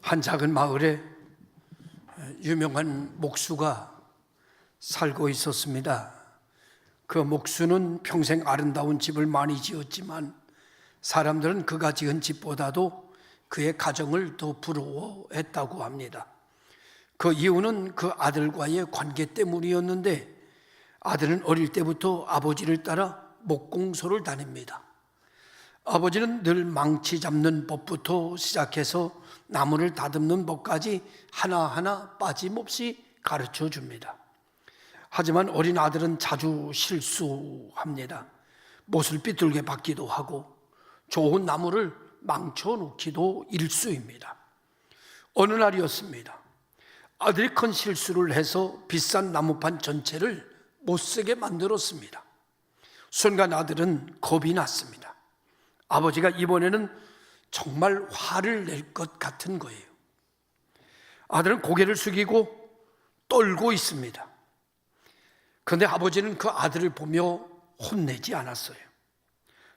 한 작은 마을에 유명한 목수가 살고 있었습니다. 그 목수는 평생 아름다운 집을 많이 지었지만 사람들은 그가 지은 집보다도 그의 가정을 더 부러워했다고 합니다. 그 이유는 그 아들과의 관계 때문이었는데, 아들은 어릴 때부터 아버지를 따라 목공소를 다닙니다. 아버지는 늘 망치 잡는 법부터 시작해서 나무를 다듬는 법까지 하나하나 빠짐없이 가르쳐 줍니다. 하지만 어린 아들은 자주 실수합니다. 못을 삐뚤게 받기도 하고 좋은 나무를 망쳐놓기도 일쑤입니다. 어느 날이었습니다. 아들이 큰 실수를 해서 비싼 나무판 전체를 못쓰게 만들었습니다. 순간 아들은 겁이 났습니다. 아버지가 이번에는 정말 화를 낼 것 같은 거예요. 아들은 고개를 숙이고 떨고 있습니다. 그런데 아버지는 그 아들을 보며 혼내지 않았어요.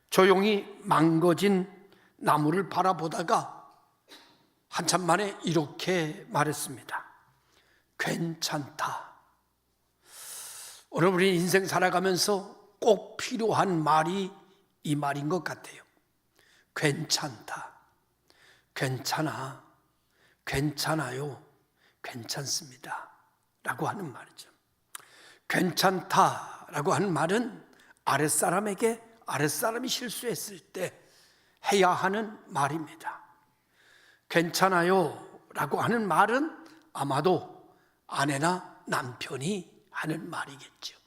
조용히 망가진 나무를 바라보다가 한참 만에 이렇게 말했습니다. 괜찮다. 오늘 우리 인생 살아가면서 꼭 필요한 말이 이 말인 것 같아요. 괜찮다. 괜찮아. 괜찮아요. 괜찮습니다. 라고 하는 말이죠. 괜찮다라고 하는 말은 아랫사람에게 아랫사람이 실수했을 때 해야 하는 말입니다. 괜찮아요 라고 하는 말은 아마도 아내나 남편이 하는 말이겠죠.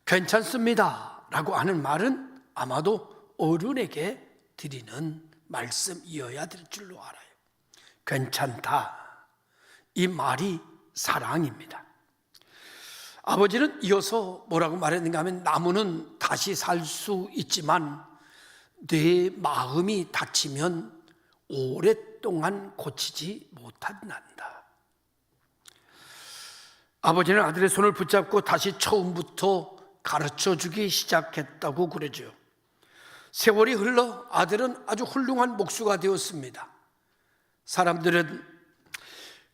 괜찮습니다 라고 하는 말은 아마도 어른에게 드리는 말씀이어야 될 줄로 알아요. 괜찮다. 이 말이 사랑입니다. 아버지는 이어서 뭐라고 말했는가 하면, 나무는 다시 살 수 있지만 내 마음이 다치면 오랫동안 고치지 못한다. 아버지는 아들의 손을 붙잡고 다시 처음부터 가르쳐주기 시작했다고 그러죠. 세월이 흘러 아들은 아주 훌륭한 목수가 되었습니다. 사람들은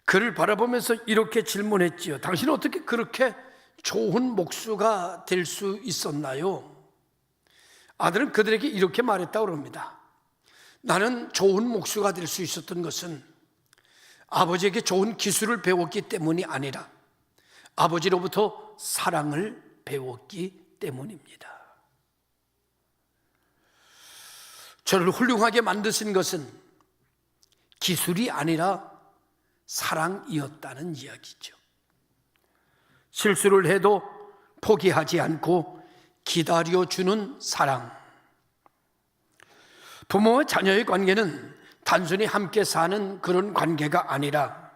그를 바라보면서 이렇게 질문했지요. 당신은 어떻게 그렇게 좋은 목수가 될 수 있었나요? 아들은 그들에게 이렇게 말했다고 합니다. 나는 좋은 목수가 될 수 있었던 것은 아버지에게 좋은 기술을 배웠기 때문이 아니라 아버지로부터 사랑을 배웠기 때문입니다. 저를 훌륭하게 만드신 것은 기술이 아니라 사랑이었다는 이야기죠. 실수를 해도 포기하지 않고 기다려주는 사랑. 부모와 자녀의 관계는 단순히 함께 사는 그런 관계가 아니라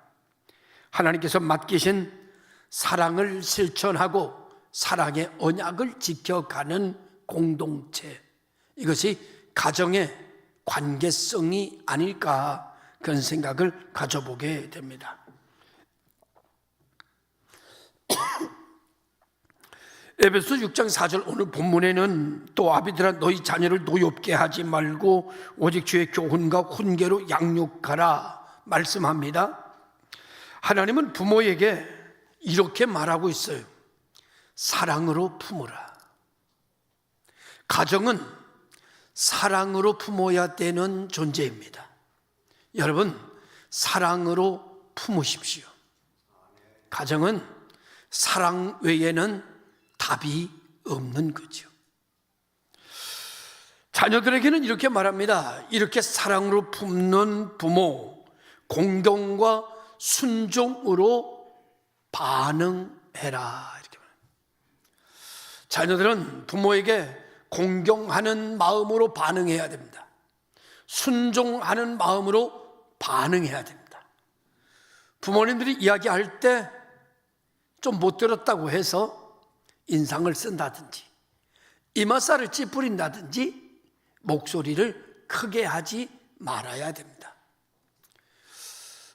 하나님께서 맡기신 사랑을 실천하고 사랑의 언약을 지켜가는 공동체, 이것이 가정의 관계성이 아닐까, 그런 생각을 가져보게 됩니다. 에베소 6장 4절 오늘 본문에는 또 아비들아 너희 자녀를 노엽게 하지 말고 오직 주의 교훈과 훈계로 양육하라 말씀합니다. 하나님은 부모에게 이렇게 말하고 있어요. 사랑으로 품으라. 가정은 사랑으로 품어야 되는 존재입니다. 여러분, 사랑으로 품으십시오. 가정은 사랑 외에는 답이 없는 거죠. 자녀들에게는 이렇게 말합니다. 이렇게 사랑으로 품는 부모, 공경과 순종으로 반응해라. 이렇게 말합니다. 자녀들은 부모에게 공경하는 마음으로 반응해야 됩니다. 순종하는 마음으로 반응해야 됩니다. 부모님들이 이야기할 때 좀 못 들었다고 해서 인상을 쓴다든지 이마살을 찌푸린다든지 목소리를 크게 하지 말아야 됩니다.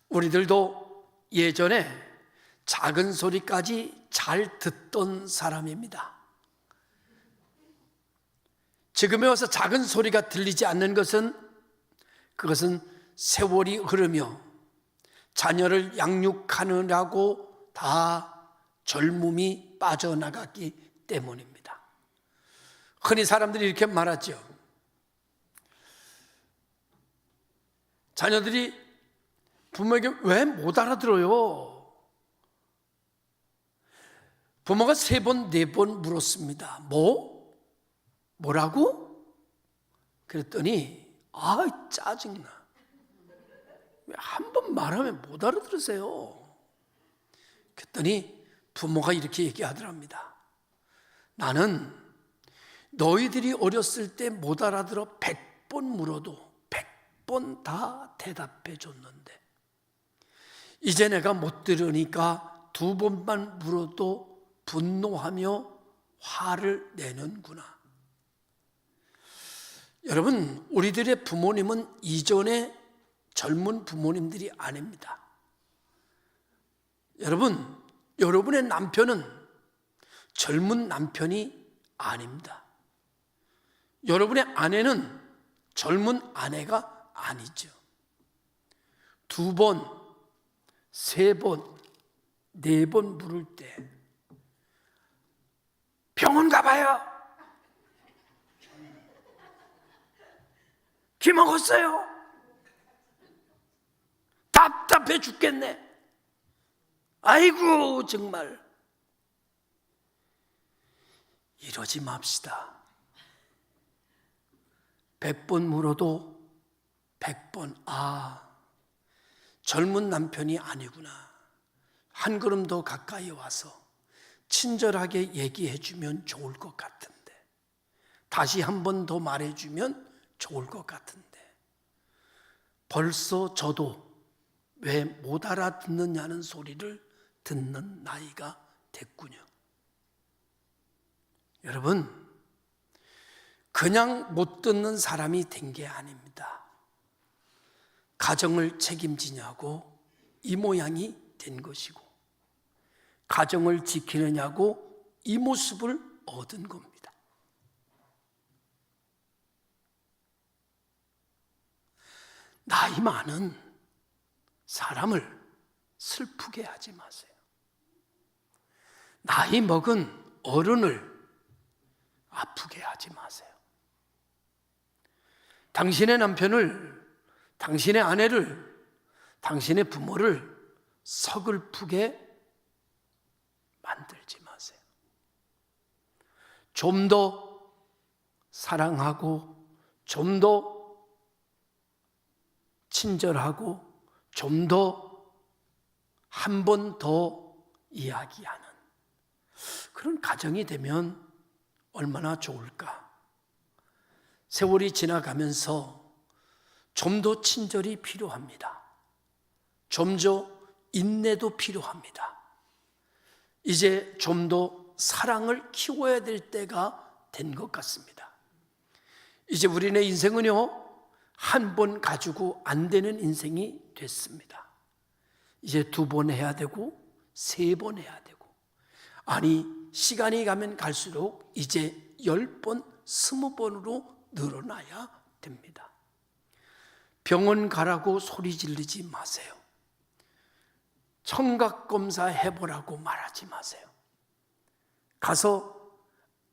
우리들도 예전에 작은 소리까지 잘 듣던 사람입니다. 지금에 와서 작은 소리가 들리지 않는 것은, 그것은 세월이 흐르며 자녀를 양육하느라고 다 젊음이 빠져나갔기 때문입니다. 흔히 사람들이 이렇게 말하죠. 자녀들이 부모에게 왜 못 알아들어요? 부모가 3번, 4번 물었습니다. 뭐라고? 그랬더니 짜증나. 왜 한 번 말하면 못 알아들으세요? 그랬더니 부모가 이렇게 얘기하더랍니다. 나는 너희들이 어렸을 때 못 알아들어 100번 물어도 100번 다 대답해 줬는데 이제 내가 못 들으니까 2번만 물어도 분노하며 화를 내는구나. 여러분, 우리들의 부모님은 이전에 젊은 부모님들이 아닙니다. 여러분, 여러분의 남편은 젊은 남편이 아닙니다. 여러분의 아내는 젊은 아내가 아니죠. 2번, 3번, 4번 물을 때 병원 가봐요. 기 먹었어요. 답답해 죽겠네. 아이고 정말. 이러지 맙시다. 100번 물어도 100번 젊은 남편이 아니구나. 한 걸음 더 가까이 와서 친절하게 얘기해 주면 좋을 것 같은데, 다시 한 번 더 말해 주면 좋을 것 같은데, 벌써 저도 왜 못 알아듣느냐는 소리를 듣는 나이가 됐군요. 여러분, 그냥 못 듣는 사람이 된 게 아닙니다. 가정을 책임지냐고 이 모양이 된 것이고, 가정을 지키느냐고 이 모습을 얻은 겁니다. 나이 많은 사람을 슬프게 하지 마세요. 나이 먹은 어른을 아프게 하지 마세요. 당신의 남편을, 당신의 아내를, 당신의 부모를 서글프게 만들지 마세요. 좀 더 사랑하고, 좀 더 친절하고, 좀 더 한 번 더 이야기하는 그런 가정이 되면 얼마나 좋을까. 세월이 지나가면서 좀 더 친절이 필요합니다. 좀 더 인내도 필요합니다. 이제 좀 더 사랑을 키워야 될 때가 된 것 같습니다. 이제 우리네 인생은요, 한 번 가지고 안 되는 인생이 됐습니다. 이제 2번 해야 되고 3번 해야 되고, 아니 시간이 가면 갈수록 이제 10번, 20번으로 늘어나야 됩니다. 병원 가라고 소리 지르지 마세요. 청각검사 해보라고 말하지 마세요. 가서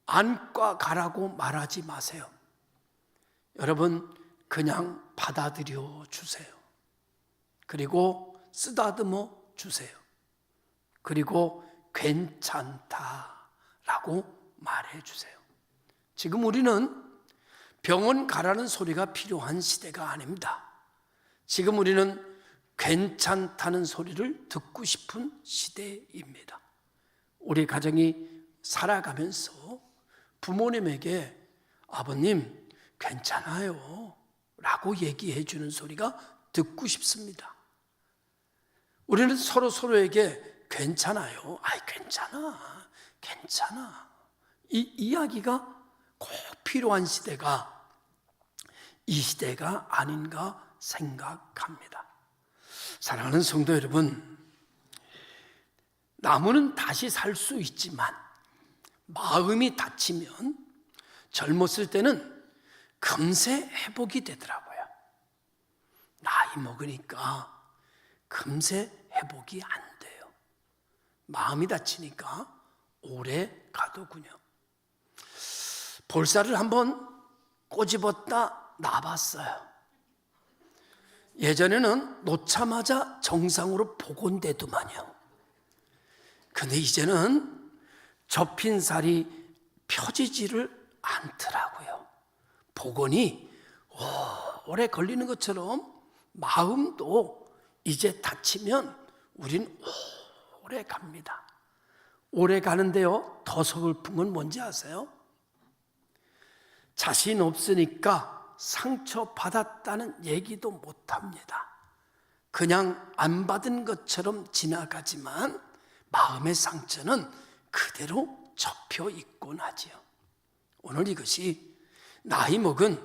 안과 가라고 말하지 마세요. 여러분, 그냥 받아들여 주세요. 그리고 쓰다듬어 주세요. 그리고 괜찮다라고 말해 주세요. 지금 우리는 병원 가라는 소리가 필요한 시대가 아닙니다. 지금 우리는 괜찮다는 소리를 듣고 싶은 시대입니다. 우리 가정이 살아가면서 부모님에게 아버님 괜찮아요 라고 얘기해 주는 소리가 듣고 싶습니다. 우리는 서로에게 괜찮아요, 괜찮아 이 이야기가 꼭 필요한 시대가 이 시대가 아닌가 생각합니다. 사랑하는 성도 여러분, 나무는 다시 살 수 있지만 마음이 다치면 젊었을 때는 금세 회복이 되더라고요. 나이 먹으니까 금세 회복이 안 돼요. 마음이 다치니까 오래 가더군요. 볼살을 한번 꼬집었다 놔봤어요. 예전에는 놓자마자 정상으로 복원되더만요. 근데 이제는 접힌 살이 펴지지를 않더라고요. 복원이 오래 걸리는 것처럼 마음도 이제 다치면 우린 오래 갑니다. 오래 가는데요, 더 서글픈 건 뭔지 아세요? 자신 없으니까 상처받았다는 얘기도 못합니다. 그냥 안 받은 것처럼 지나가지만 마음의 상처는 그대로 접혀 있곤 하지요. 오늘 이것이 나이 먹은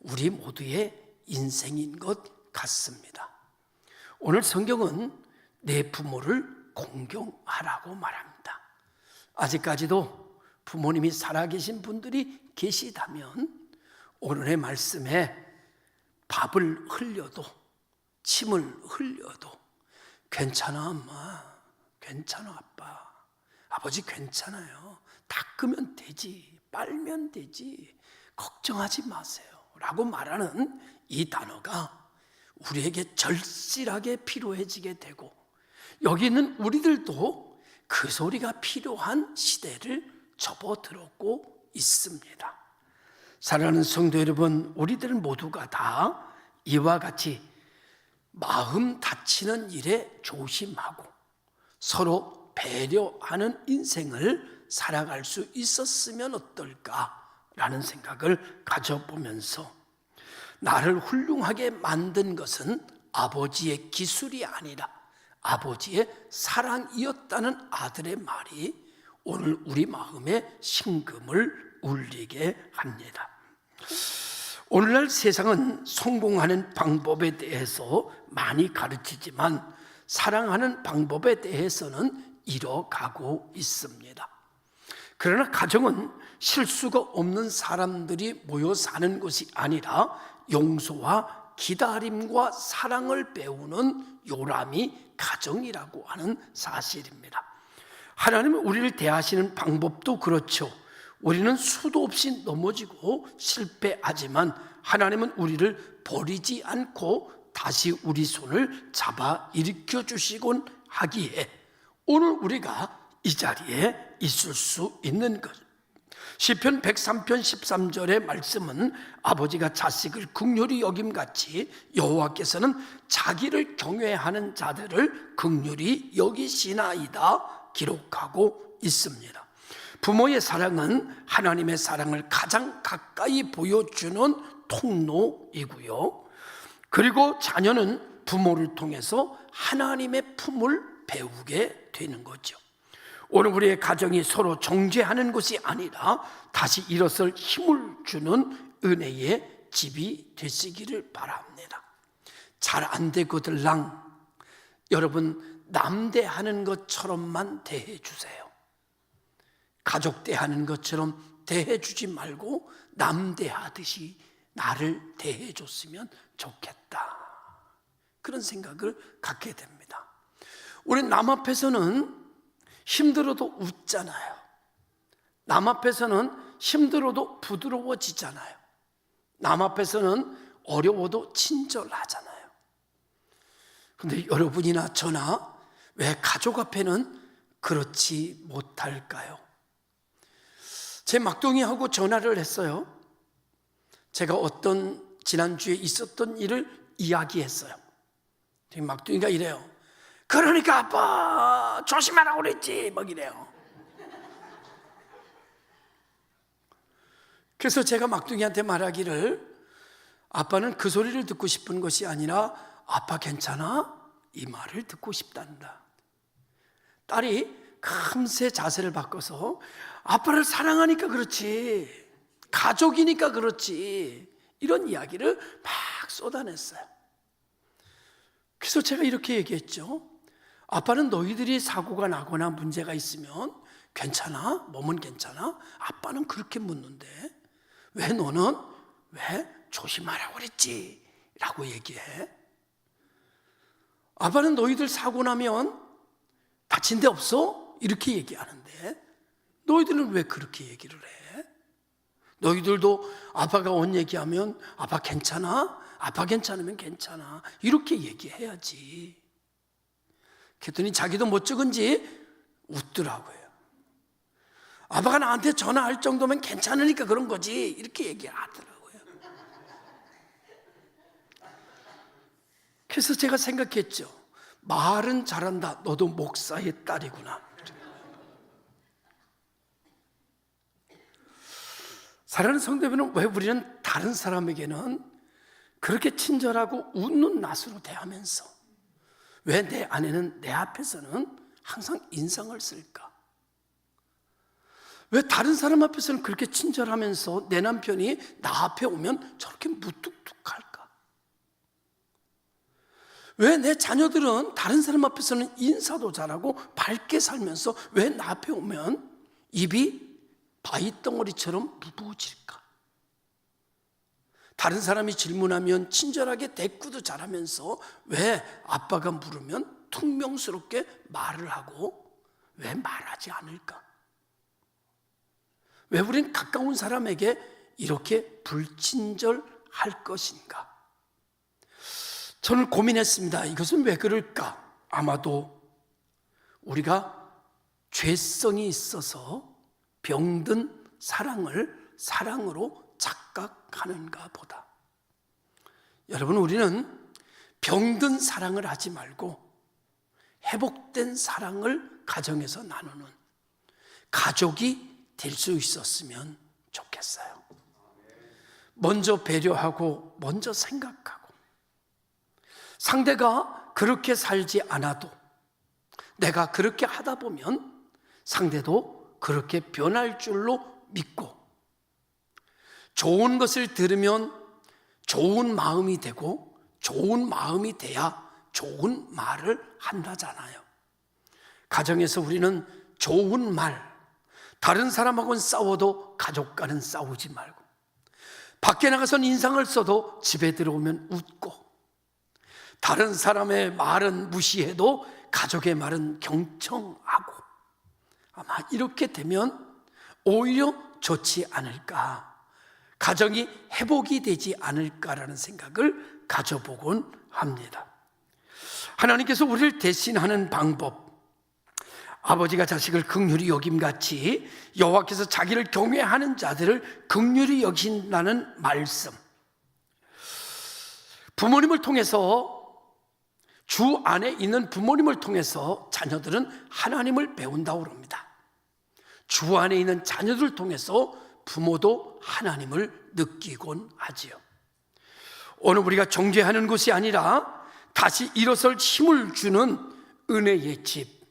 우리 모두의 인생인 것 같습니다. 오늘 성경은 내 부모를 공경하라고 말합니다. 아직까지도 부모님이 살아계신 분들이 계시다면 오늘의 말씀에 밥을 흘려도 침을 흘려도 괜찮아 엄마, 괜찮아 아빠, 아버지 괜찮아요, 닦으면 되지, 빨면 되지, 걱정하지 마세요 라고 말하는 이 단어가 우리에게 절실하게 필요해지게 되고, 여기 있는 우리들도 그 소리가 필요한 시대를 접어들었고 있습니다. 사랑하는 성도 여러분, 우리들 모두가 다 이와 같이 마음 다치는 일에 조심하고 서로 배려하는 인생을 살아갈 수 있었으면 어떨까라는 생각을 가져보면서, 나를 훌륭하게 만든 것은 아버지의 기술이 아니라 아버지의 사랑이었다는 아들의 말이 오늘 우리 마음에 심금을 울리게 합니다. 오늘날 세상은 성공하는 방법에 대해서 많이 가르치지만 사랑하는 방법에 대해서는 잃어가고 있습니다. 그러나 가정은 실수가 없는 사람들이 모여 사는 것이 아니라 용서와 기다림과 사랑을 배우는 요람이 가정이라고 하는 사실입니다. 하나님은 우리를 대하시는 방법도 그렇죠. 우리는 수도 없이 넘어지고 실패하지만 하나님은 우리를 버리지 않고 다시 우리 손을 잡아 일으켜 주시곤 하기에 오늘 우리가 이 자리에 있을 수 있는 것. 시편 103편 13절의 말씀은 아버지가 자식을 긍휼히 여김같이 여호와께서는 자기를 경외하는 자들을 긍휼히 여기시나이다 기록하고 있습니다. 부모의 사랑은 하나님의 사랑을 가장 가까이 보여주는 통로이고요. 그리고 자녀는 부모를 통해서 하나님의 품을 배우게 되는 거죠. 오늘 우리의 가정이 서로 정죄하는 것이 아니라 다시 일어설 힘을 주는 은혜의 집이 되시기를 바랍니다. 잘 안 되거들랑 여러분 남 대하는 것처럼만 대해 주세요. 가족 대하는 것처럼 대해 주지 말고 남 대하듯이 나를 대해 줬으면 좋겠다, 그런 생각을 갖게 됩니다. 우리 남 앞에서는 힘들어도 웃잖아요. 남 앞에서는 힘들어도 부드러워지잖아요. 남 앞에서는 어려워도 친절하잖아요. 그런데 여러분이나 저나 왜 가족 앞에는 그렇지 못할까요? 제 막둥이하고 전화를 했어요. 제가 어떤 지난주에 있었던 일을 이야기했어요. 막둥이가 이래요. 그러니까 아빠 조심하라고 그랬지 막 이래요. 그래서 제가 막둥이한테 말하기를, 아빠는 그 소리를 듣고 싶은 것이 아니라 아빠 괜찮아? 이 말을 듣고 싶단다. 딸이 금세 자세를 바꿔서 아빠를 사랑하니까 그렇지, 가족이니까 그렇지, 이런 이야기를 막 쏟아냈어요. 그래서 제가 이렇게 얘기했죠. 아빠는 너희들이 사고가 나거나 문제가 있으면 괜찮아? 몸은 괜찮아? 아빠는 그렇게 묻는데 왜 너는 왜 조심하라고 그랬지? 라고 얘기해. 아빠는 너희들 사고 나면 다친 데 없어? 이렇게 얘기하는데 너희들은 왜 그렇게 얘기를 해? 너희들도 아빠가 온 얘기하면 아빠 괜찮아? 아빠 괜찮으면 괜찮아. 이렇게 얘기해야지. 그랬더니 자기도 못 적은지 웃더라고요. 아빠가 나한테 전화할 정도면 괜찮으니까 그런 거지. 이렇게 얘기하더라고요. 그래서 제가 생각했죠. 말은 잘한다. 너도 목사의 딸이구나. 사랑하는 성도님은 왜 우리는 다른 사람에게는 그렇게 친절하고 웃는 낯으로 대하면서 왜 내 아내는 내 앞에서는 항상 인상을 쓸까? 왜 다른 사람 앞에서는 그렇게 친절하면서 내 남편이 나 앞에 오면 저렇게 무뚝뚝할까? 왜 내 자녀들은 다른 사람 앞에서는 인사도 잘하고 밝게 살면서 왜 나 앞에 오면 입이 바위덩어리처럼 무거워질까? 다른 사람이 질문하면 친절하게 대꾸도 잘하면서 왜 아빠가 물으면 퉁명스럽게 말을 하고 왜 말하지 않을까? 왜 우린 가까운 사람에게 이렇게 불친절할 것인가? 저는 고민했습니다. 이것은 왜 그럴까? 아마도 우리가 죄성이 있어서 병든 사랑을 사랑으로 착각하는가 보다. 여러분, 우리는 병든 사랑을 하지 말고 회복된 사랑을 가정에서 나누는 가족이 될 수 있었으면 좋겠어요. 먼저 배려하고 먼저 생각하고 상대가 그렇게 살지 않아도 내가 그렇게 하다 보면 상대도 그렇게 변할 줄로 믿고 좋은 것을 들으면 좋은 마음이 되고 좋은 마음이 돼야 좋은 말을 한다잖아요. 가정에서 우리는 좋은 말, 다른 사람하고는 싸워도 가족과는 싸우지 말고 밖에 나가선 인상을 써도 집에 들어오면 웃고 다른 사람의 말은 무시해도 가족의 말은 경청하고 아마 이렇게 되면 오히려 좋지 않을까, 가정이 회복이 되지 않을까라는 생각을 가져보곤 합니다. 하나님께서 우리를 대신하는 방법, 아버지가 자식을 긍휼히 여김같이 여호와께서 자기를 경외하는 자들을 긍휼히 여긴다는 말씀, 부모님을 통해서 주 안에 있는 부모님을 통해서 자녀들은 하나님을 배운다고 합니다. 주 안에 있는 자녀들을 통해서 부모도 하나님을 느끼곤 하지요. 오늘 우리가 정죄하는 것이 아니라 다시 일어설 힘을 주는 은혜의 집,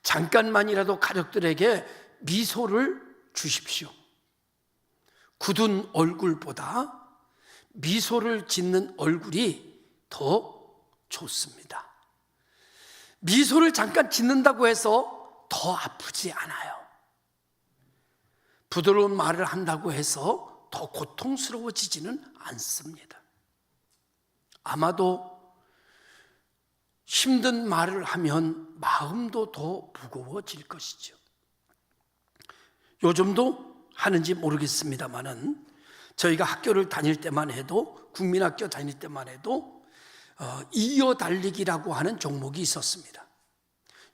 잠깐만이라도 가족들에게 미소를 주십시오. 굳은 얼굴보다 미소를 짓는 얼굴이 더 좋습니다. 미소를 잠깐 짓는다고 해서 더 아프지 않아요. 부드러운 말을 한다고 해서 더 고통스러워지지는 않습니다. 아마도 힘든 말을 하면 마음도 더 무거워질 것이죠. 요즘도 하는지 모르겠습니다만은 저희가 학교를 다닐 때만 해도, 국민학교 다닐 때만 해도 이어 달리기라고 하는 종목이 있었습니다.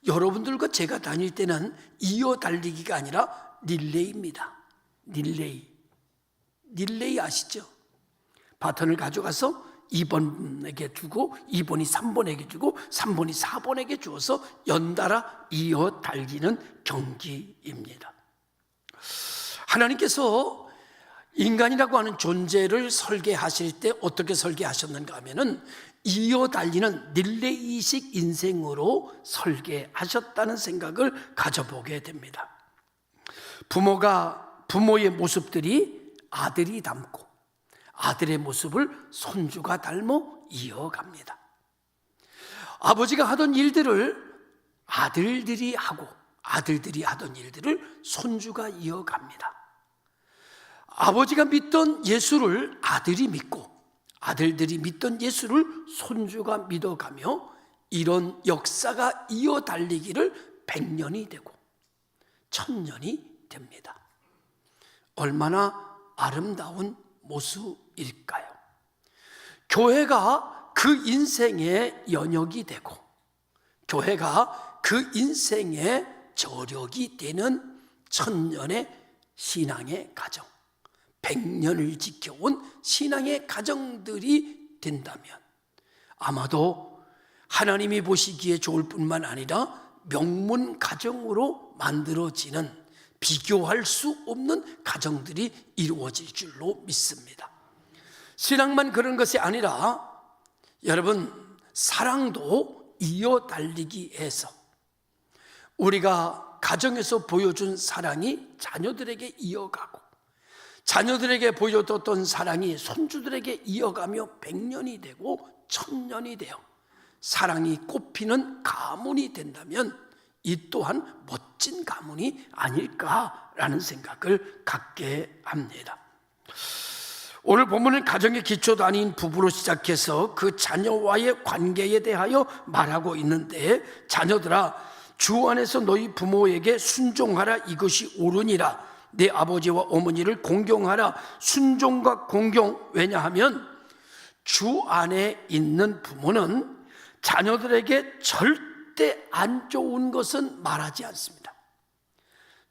여러분들과 제가 다닐 때는 이어 달리기가 아니라 릴레이입니다. 릴레이 아시죠? 바톤을 가져가서 2번에게 주고 2번이 3번에게 주고 3번이 4번에게 주어서 연달아 이어 달리는 경기입니다. 하나님께서 인간이라고 하는 존재를 설계하실 때 어떻게 설계하셨는가 하면은 이어 달리는 릴레이식 인생으로 설계하셨다는 생각을 가져보게 됩니다. 부모의 모습들이 아들이 닮고 아들의 모습을 손주가 닮아 이어갑니다. 아버지가 하던 일들을 아들들이 하고 아들들이 하던 일들을 손주가 이어갑니다. 아버지가 믿던 예수를 아들이 믿고 아들들이 믿던 예수를 손주가 믿어가며 이런 역사가 이어달리기를 100년이 되고 1000년이 됩니다. 얼마나 아름다운 모습일까요? 교회가 그 인생의 연역이 되고 교회가 그 인생의 저력이 되는 1000년의 신앙의 가정, 100년을 지켜온 신앙의 가정들이 된다면 아마도 하나님이 보시기에 좋을 뿐만 아니라 명문 가정으로 만들어지는 비교할 수 없는 가정들이 이루어질 줄로 믿습니다. 신앙만 그런 것이 아니라 여러분, 사랑도 이어달리기 위해서 우리가 가정에서 보여준 사랑이 자녀들에게 이어가고 자녀들에게 보여줬던 사랑이 손주들에게 이어가며 100년이 되고 1000년이 되어 사랑이 꽃피는 가문이 된다면 이 또한 멋진 가문이 아닐까라는 생각을 갖게 합니다. 오늘 본문은 가정의 기초도 아닌 부부로 시작해서 그 자녀와의 관계에 대하여 말하고 있는데, 자녀들아 주 안에서 너희 부모에게 순종하라, 이것이 옳으니라. 내 아버지와 어머니를 공경하라. 순종과 공경, 왜냐하면 주 안에 있는 부모는 자녀들에게 절대 안 좋은 것은 말하지 않습니다.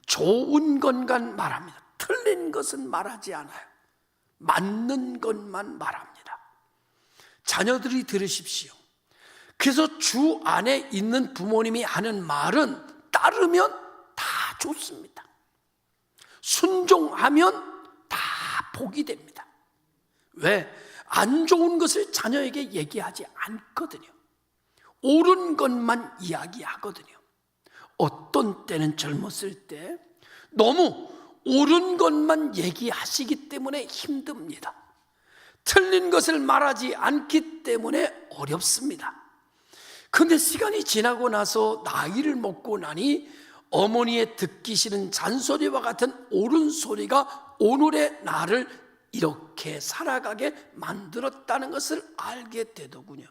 좋은 것만 말합니다. 틀린 것은 말하지 않아요. 맞는 것만 말합니다. 자녀들이 들으십시오. 그래서 주 안에 있는 부모님이 하는 말은 따르면 다 좋습니다. 순종하면 다 복이 됩니다. 왜? 안 좋은 것을 자녀에게 얘기하지 않거든요. 옳은 것만 이야기하거든요. 어떤 때는 젊었을 때 너무 옳은 것만 얘기하시기 때문에 힘듭니다. 틀린 것을 말하지 않기 때문에 어렵습니다. 그런데 시간이 지나고 나서 나이를 먹고 나니 어머니의 듣기 싫은 잔소리와 같은 옳은 소리가 오늘의 나를 이렇게 살아가게 만들었다는 것을 알게 되더군요.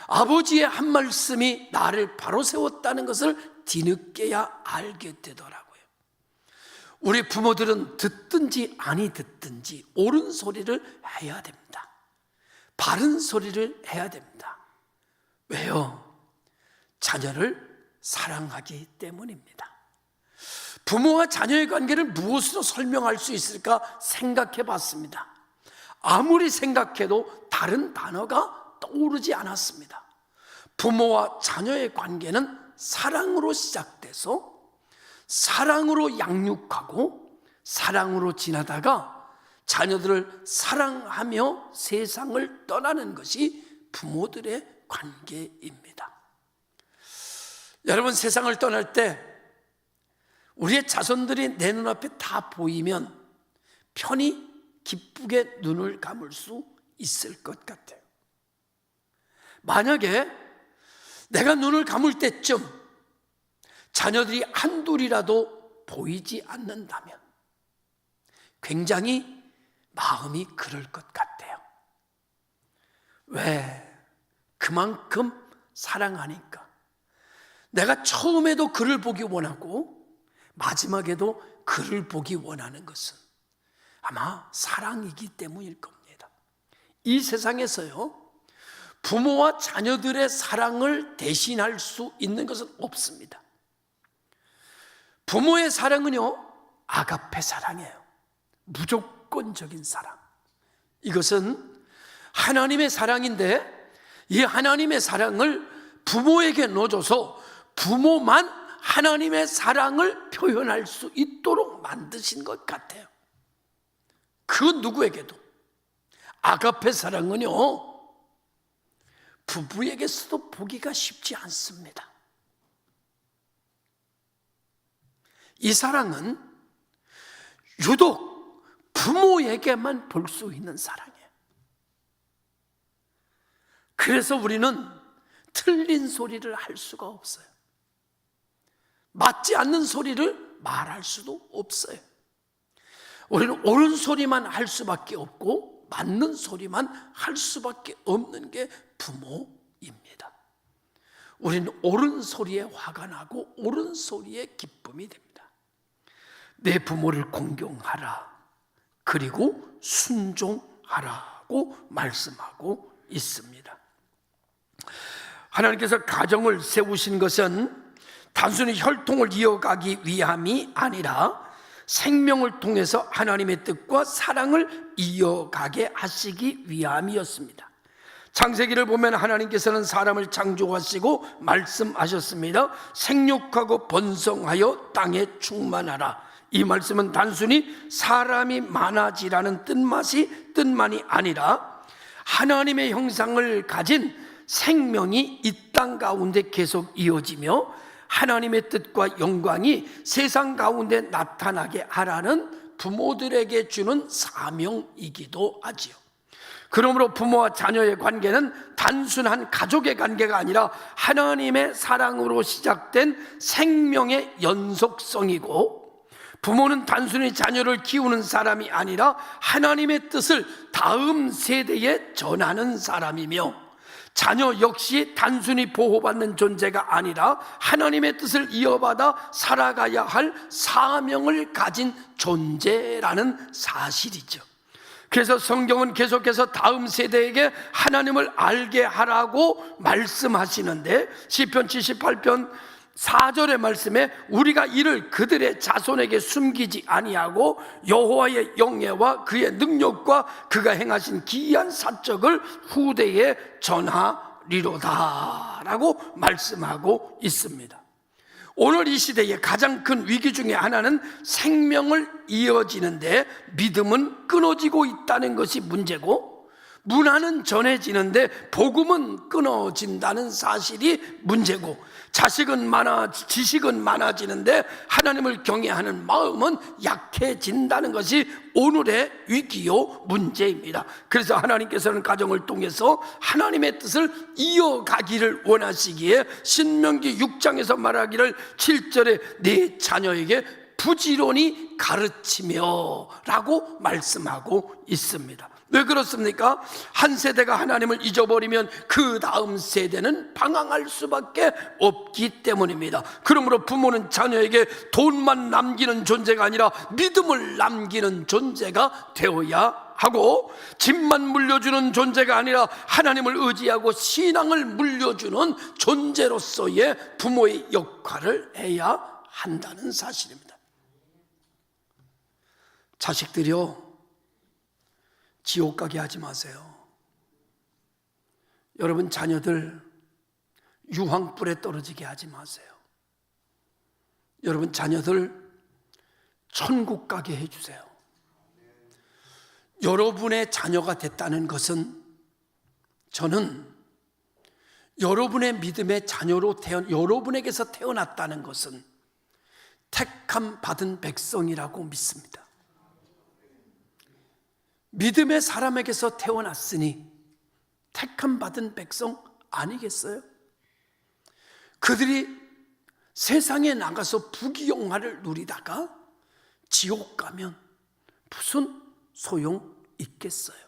아버지의 한 말씀이 나를 바로 세웠다는 것을 뒤늦게야 알게 되더라고요. 우리 부모들은 듣든지 아니 듣든지 옳은 소리를 해야 됩니다. 바른 소리를 해야 됩니다. 왜요? 자녀를 사랑하기 때문입니다. 부모와 자녀의 관계를 무엇으로 설명할 수 있을까 생각해 봤습니다. 아무리 생각해도 다른 단어가 떠오르지 않았습니다. 부모와 자녀의 관계는 사랑으로 시작돼서 사랑으로 양육하고 사랑으로 지나다가 자녀들을 사랑하며 세상을 떠나는 것이 부모들의 관계입니다. 여러분, 세상을 떠날 때 우리의 자손들이 내 눈앞에 다 보이면 편히 기쁘게 눈을 감을 수 있을 것 같아요. 만약에 내가 눈을 감을 때쯤 자녀들이 한둘이라도 보이지 않는다면 굉장히 마음이 그럴 것 같아요. 왜? 그만큼 사랑하니까. 내가 처음에도 그를 보기 원하고 마지막에도 그를 보기 원하는 것은 아마 사랑이기 때문일 겁니다. 이 세상에서요, 부모와 자녀들의 사랑을 대신할 수 있는 것은 없습니다. 부모의 사랑은요, 아가페 사랑이에요. 무조건적인 사랑. 이것은 하나님의 사랑인데 이 하나님의 사랑을 부모에게 넣어줘서 부모만 하나님의 사랑을 표현할 수 있도록 만드신 것 같아요. 그 누구에게도. 아가페 사랑은요, 부부에게서도 보기가 쉽지 않습니다. 이 사랑은 유독 부모에게만 볼 수 있는 사랑이에요. 그래서 우리는 틀린 소리를 할 수가 없어요. 맞지 않는 소리를 말할 수도 없어요. 우리는 옳은 소리만 할 수밖에 없고 맞는 소리만 할 수밖에 없는 게 부모입니다. 우리는 옳은 소리에 화가 나고 옳은 소리에 기쁨이 됩니다. 내 부모를 공경하라, 그리고 순종하라고 말씀하고 있습니다. 하나님께서 가정을 세우신 것은 단순히 혈통을 이어가기 위함이 아니라 생명을 통해서 하나님의 뜻과 사랑을 이어가게 하시기 위함이었습니다. 창세기를 보면 하나님께서는 사람을 창조하시고 말씀하셨습니다. 생육하고 번성하여 땅에 충만하라. 이 말씀은 단순히 사람이 많아지라는 뜻만이 아니라 하나님의 형상을 가진 생명이 이 땅 가운데 계속 이어지며 하나님의 뜻과 영광이 세상 가운데 나타나게 하라는 부모들에게 주는 사명이기도 하지요. 그러므로 부모와 자녀의 관계는 단순한 가족의 관계가 아니라 하나님의 사랑으로 시작된 생명의 연속성이고, 부모는 단순히 자녀를 키우는 사람이 아니라 하나님의 뜻을 다음 세대에 전하는 사람이며, 자녀 역시 단순히 보호받는 존재가 아니라 하나님의 뜻을 이어받아 살아가야 할 사명을 가진 존재라는 사실이죠. 그래서 성경은 계속해서 다음 세대에게 하나님을 알게 하라고 말씀하시는데, 시편 78편 4절의 말씀에 우리가 이를 그들의 자손에게 숨기지 아니하고 여호와의 영예와 그의 능력과 그가 행하신 기이한 사적을 후대에 전하리로다 라고 말씀하고 있습니다. 오늘 이 시대의 가장 큰 위기 중에 하나는 생명을 이어지는데 믿음은 끊어지고 있다는 것이 문제고, 문화는 전해지는데 복음은 끊어진다는 사실이 문제고, 지식은 많아지는데 하나님을 경외하는 마음은 약해진다는 것이 오늘의 위기요 문제입니다. 그래서 하나님께서는 가정을 통해서 하나님의 뜻을 이어가기를 원하시기에 신명기 6장에서 말하기를 7절에 네 자녀에게 부지런히 가르치며 라고 말씀하고 있습니다. 왜 그렇습니까? 한 세대가 하나님을 잊어버리면 그 다음 세대는 방황할 수밖에 없기 때문입니다. 그러므로 부모는 자녀에게 돈만 남기는 존재가 아니라 믿음을 남기는 존재가 되어야 하고, 집만 물려주는 존재가 아니라 하나님을 의지하고 신앙을 물려주는 존재로서의 부모의 역할을 해야 한다는 사실입니다. 자식들이요, 지옥 가게 하지 마세요. 여러분 자녀들 유황불에 떨어지게 하지 마세요. 여러분 자녀들 천국 가게 해주세요. 여러분의 자녀가 됐다는 것은, 저는 여러분의 믿음의 자녀로 여러분에게서 태어났다는 것은 택함 받은 백성이라고 믿습니다. 믿음의 사람에게서 태어났으니 택함 받은 백성 아니겠어요? 그들이 세상에 나가서 부귀영화를 누리다가 지옥 가면 무슨 소용 있겠어요?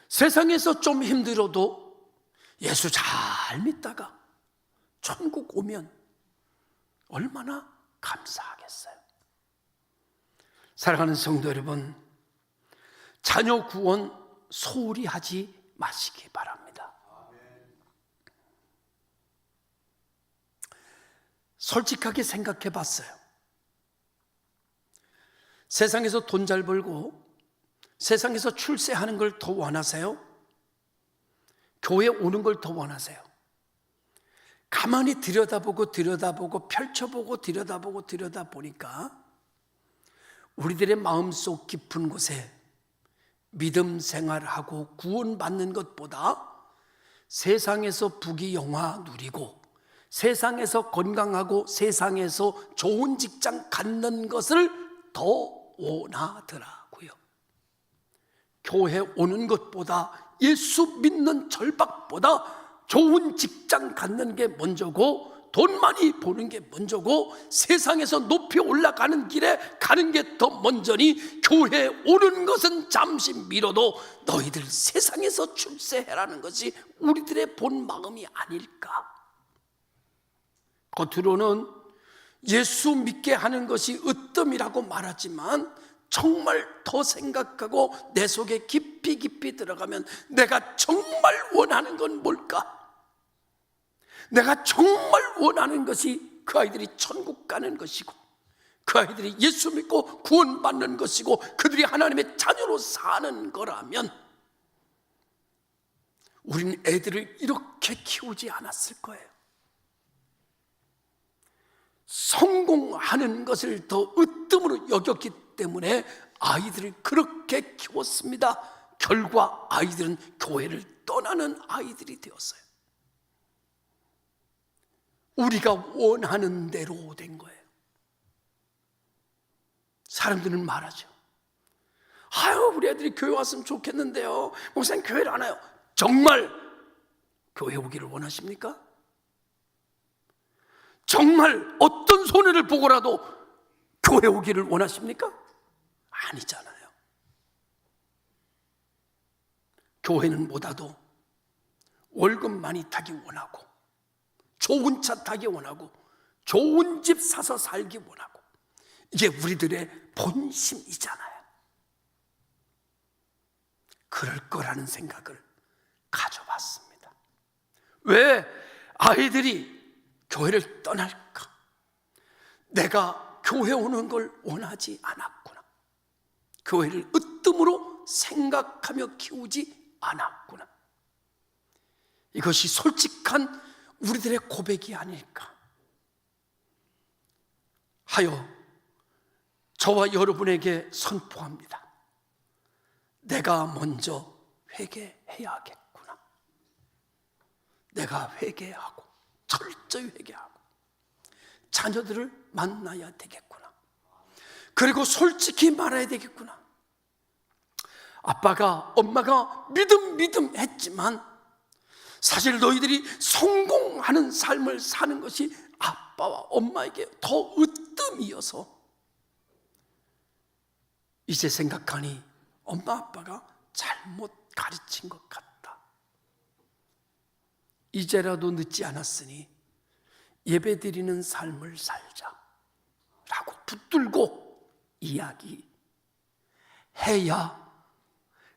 세상에서 좀 힘들어도 예수 잘 믿다가 천국 오면 얼마나 감사하겠어요? 사랑하는 성도 여러분, 자녀 구원 소홀히 하지 마시기 바랍니다. 솔직하게 생각해 봤어요. 세상에서 돈 잘 벌고 세상에서 출세하는 걸 더 원하세요? 교회 오는 걸 더 원하세요? 가만히 들여다보고 펼쳐보고 들여다보니까 우리들의 마음속 깊은 곳에 믿음 생활하고 구원받는 것보다 세상에서 부귀영화 누리고 세상에서 건강하고 세상에서 좋은 직장 갖는 것을 더 원하더라고요. 교회 오는 것보다, 예수 믿는 절박보다 좋은 직장 갖는 게 먼저고 돈 많이 버는 게 먼저고 세상에서 높이 올라가는 길에 가는 게 더 먼저니 교회에 오는 것은 잠시 미뤄도 너희들 세상에서 출세해라는 것이 우리들의 본 마음이 아닐까. 겉으로는 예수 믿게 하는 것이 으뜸이라고 말하지만 정말 더 생각하고 내 속에 깊이 들어가면 내가 정말 원하는 건 뭘까? 내가 정말 원하는 것이 그 아이들이 천국 가는 것이고 그 아이들이 예수 믿고 구원받는 것이고 그들이 하나님의 자녀로 사는 거라면 우리는 애들을 이렇게 키우지 않았을 거예요. 성공하는 것을 더 으뜸으로 여겼기 때문에 아이들을 그렇게 키웠습니다. 결과 아이들은 교회를 떠나는 아이들이 되었어요. 우리가 원하는 대로 된 거예요. 사람들은 말하죠. 아유, 우리 애들이 교회 왔으면 좋겠는데요. 목사님 교회를 안 와요. 정말 교회 오기를 원하십니까? 정말 어떤 손해를 보고라도 교회 오기를 원하십니까? 아니잖아요. 교회는 뭐다도 월급 많이 타기 원하고 좋은 차 타기 원하고 좋은 집 사서 살기 원하고 이게 우리들의 본심이잖아요. 그럴 거라는 생각을 가져봤습니다. 왜 아이들이 교회를 떠날까? 내가 교회 오는 걸 원하지 않았구나. 교회를 으뜸으로 생각하며 키우지 않았구나. 이것이 솔직한 우리들의 고백이 아닐까 하여 저와 여러분에게 선포합니다. 내가 먼저 회개해야겠구나. 내가 회개하고 철저히 회개하고 자녀들을 만나야 되겠구나. 그리고 솔직히 말해야 되겠구나. 아빠가 엄마가 믿음 했지만 사실 너희들이 성공하는 삶을 사는 것이 아빠와 엄마에게 더 으뜸이어서 이제 생각하니 엄마 아빠가 잘못 가르친 것 같다. 이제라도 늦지 않았으니 예배드리는 삶을 살자 라고 붙들고 이야기해야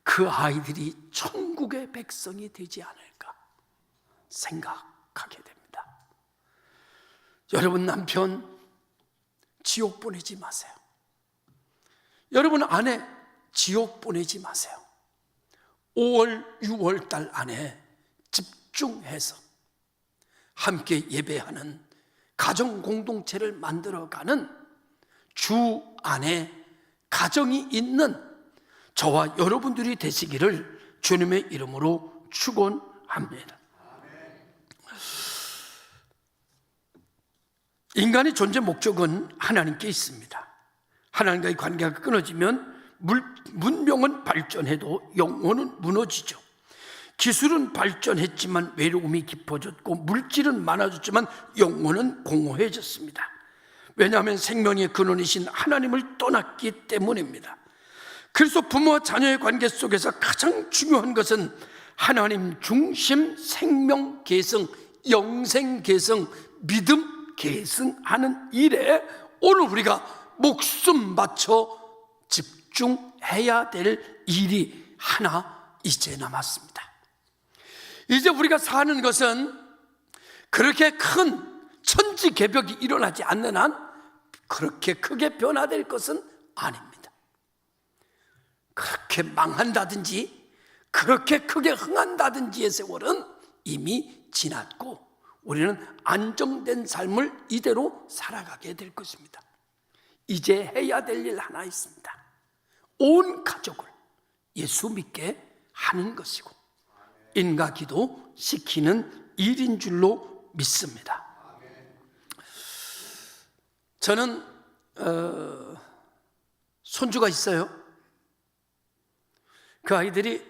그 아이들이 천국의 백성이 되지 않을까 생각하게 됩니다. 여러분 남편 지옥 보내지 마세요. 여러분 아내 지옥 보내지 마세요. 5월, 6월 달 안에 집중해서 함께 예배하는 가정 공동체를 만들어가는 주 안에 가정이 있는 저와 여러분들이 되시기를 주님의 이름으로 축원합니다. 인간의 존재 목적은 하나님께 있습니다. 하나님과의 관계가 끊어지면 문명은 발전해도 영혼은 무너지죠. 기술은 발전했지만 외로움이 깊어졌고 물질은 많아졌지만 영혼은 공허해졌습니다. 왜냐하면 생명의 근원이신 하나님을 떠났기 때문입니다. 그래서 부모와 자녀의 관계 속에서 가장 중요한 것은 하나님 중심 생명 계승, 영생 계승, 믿음 계승하는 일에 오늘 우리가 목숨 바쳐 집중해야 될 일이 하나 이제 남았습니다. 이제 우리가 사는 것은 그렇게 큰 천지개벽이 일어나지 않는 한 그렇게 크게 변화될 것은 아닙니다. 그렇게 망한다든지 그렇게 크게 흥한다든지의 세월은 이미 지났고 우리는 안정된 삶을 이대로 살아가게 될 것입니다. 이제 해야 될 일 하나 있습니다. 온 가족을 예수 믿게 하는 것이고 인가기도 시키는 일인 줄로 믿습니다. 저는 손주가 있어요. 그 아이들이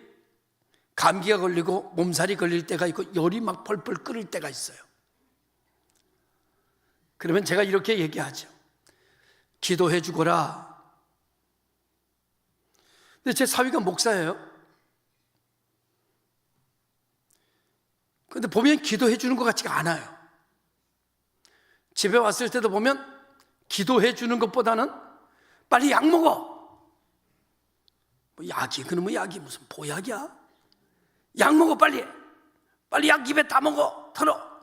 감기가 걸리고 몸살이 걸릴 때가 있고 열이 막 펄펄 끓을 때가 있어요. 그러면 제가 이렇게 얘기하죠. 기도해 주거라. 근데 제 사위가 목사예요. 근데 보면 기도해 주는 것 같지가 않아요. 집에 왔을 때도 보면 기도해 주는 것보다는 빨리 약 먹어. 뭐 약이, 그놈의 약이 무슨 보약이야? 약 먹어, 빨리. 빨리 약 입에 다 먹어. 털어.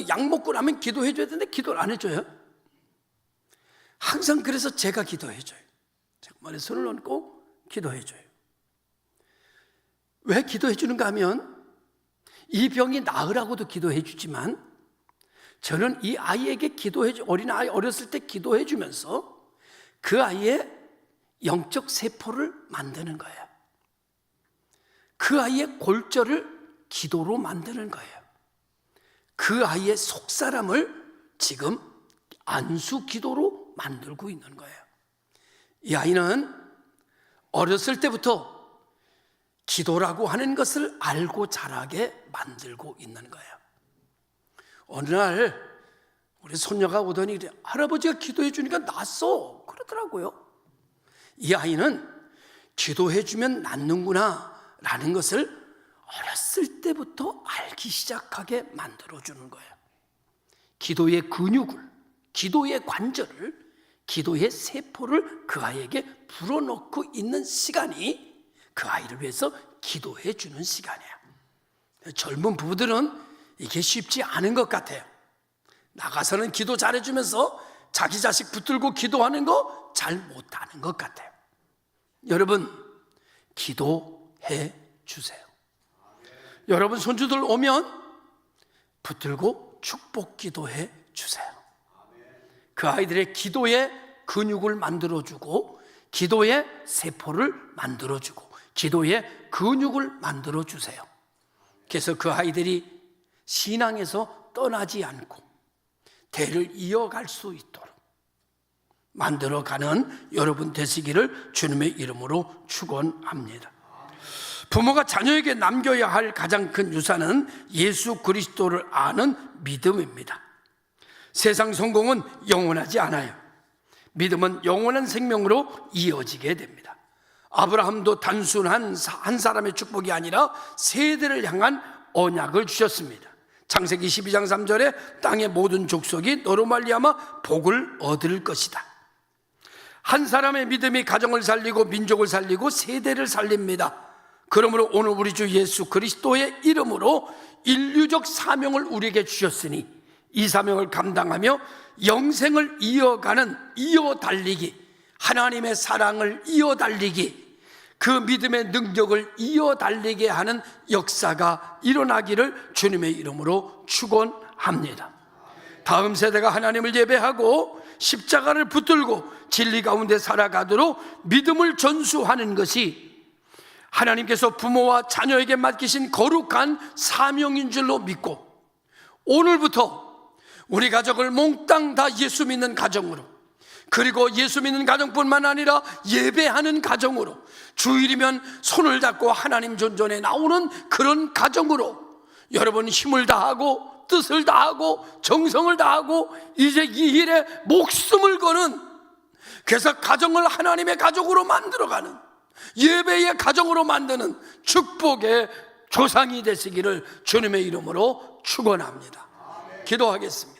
약 먹고 나면 기도해 줘야 되는데 기도를 안 해줘요. 항상 그래서 제가 기도해 줘요. 제가 머리에 손을 얹고 기도해 줘요. 왜 기도해 주는가 하면 이 병이 나으라고도 기도해 주지만 저는 이 아이에게 어린아이 어렸을 때 기도해 주면서 그 아이의 영적 세포를 만드는 거예요. 그 아이의 골절을 기도로 만드는 거예요. 그 아이의 속사람을 지금 안수 기도로 만들고 있는 거예요. 이 아이는 어렸을 때부터 기도라고 하는 것을 알고 자라게 만들고 있는 거예요. 어느 날 우리 손녀가 오더니 할아버지가 기도해 주니까 낫어 그러더라고요. 이 아이는 기도해 주면 낫는구나 라는 것을 어렸을 때부터 알기 시작하게 만들어주는 거예요. 기도의 근육을, 기도의 관절을, 기도의 세포를 그 아이에게 불어넣고 있는 시간이 그 아이를 위해서 기도해 주는 시간이에요. 젊은 부부들은 이게 쉽지 않은 것 같아요. 나가서는 기도 잘해주면서 자기 자식 붙들고 기도하는 거 잘 못하는 것 같아요. 여러분, 기도해 주세요. 여러분 손주들 오면 붙들고 축복 기도해 주세요. 그 아이들의 기도의 근육을 만들어주고 기도의 세포를 만들어주고 기도의 근육을 만들어주세요. 그래서 그 아이들이 신앙에서 떠나지 않고 대를 이어갈 수 있도록 만들어가는 여러분 되시기를 주님의 이름으로 축원합니다. 부모가 자녀에게 남겨야 할 가장 큰 유산은 예수 그리스도를 아는 믿음입니다. 세상 성공은 영원하지 않아요. 믿음은 영원한 생명으로 이어지게 됩니다. 아브라함도 단순한 한 사람의 축복이 아니라 세대를 향한 언약을 주셨습니다. 창세기 12장 3절에 땅의 모든 족속이 너로 말미암아 복을 얻을 것이다. 한 사람의 믿음이 가정을 살리고 민족을 살리고 세대를 살립니다. 그러므로 오늘 우리 주 예수 그리스도의 이름으로 인류적 사명을 우리에게 주셨으니 이 사명을 감당하며 영생을 이어달리기, 하나님의 사랑을 이어달리기, 그 믿음의 능력을 이어달리게 하는 역사가 일어나기를 주님의 이름으로 축원합니다. 다음 세대가 하나님을 예배하고 십자가를 붙들고 진리 가운데 살아가도록 믿음을 전수하는 것이 하나님께서 부모와 자녀에게 맡기신 거룩한 사명인 줄로 믿고 오늘부터 우리 가족을 몽땅 다 예수 믿는 가정으로, 그리고 예수 믿는 가정뿐만 아니라 예배하는 가정으로, 주일이면 손을 잡고 하나님 전전에 나오는 그런 가정으로 여러분 힘을 다하고 뜻을 다하고 정성을 다하고 이제 이 일에 목숨을 거는, 그래서 가정을 하나님의 가족으로 만들어가는, 예배의 가정으로 만드는 축복의 조상이 되시기를 주님의 이름으로 축원합니다. 기도하겠습니다.